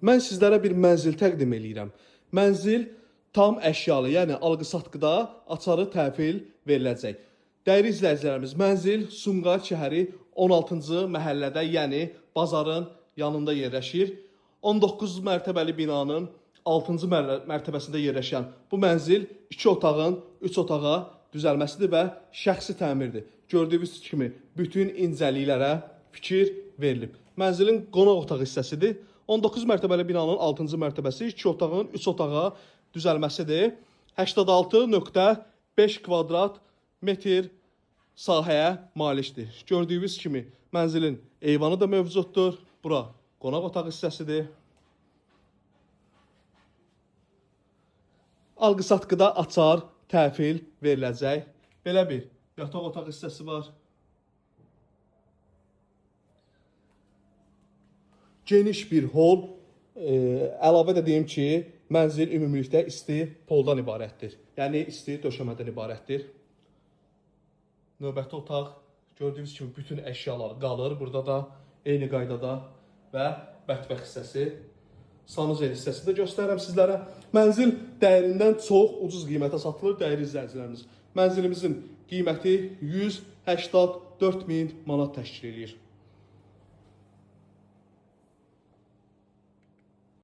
Mən sizlərə bir mənzil təqdim eləyirəm. Mənzil tam əşyalı, yəni alqı-satqıda açarı təhvil veriləcək. Dəyərli izləyicilərimiz, mənzil Sumqayıt şəhəri 16-cı məhəllədə, yəni bazarın yanında yerləşir. 19 mərtəbəli binanın 6-cı mərtəbəsində yerləşən bu mənzil 2 otağın 3 otağa düzəlməsidir və şəxsi təmirdir. Gördüyünüz kimi bütün incəliklərə fikir verilib. Mənzilin qonaq otağı hissəsidir. 19 mərtəbəli binanın 6-cı mərtəbəsi 2 otağın 3 otağa düzəlməsidir. 86.5 kvadrat metr sahəyə malikdir. Gördüyünüz kimi mənzilin eyvanı da mövcuddur. Bura qonaq otağı hissəsidir. Alqı-satqıda açar təhvil veriləcək. Belə bir yataq otaq hissəsi var. Geniş bir hol. Əlavə də deyim ki, mənzil ümumilikdə isti poldan ibarətdir. Yəni isti döşəmədən ibarətdir. Növbəti otaq gördüyünüz kimi bütün əşyalar qalır. Burada da eyni qaydada və mətbəx hissəsi, sanuzel hissəsi də göstərirəm sizlərə. Mənzil dəyərindən çox ucuz qiymətə satılır, dəyərli izləyicilərimiz. Mənzilimizin qiyməti 184.000 manat təşkil edir.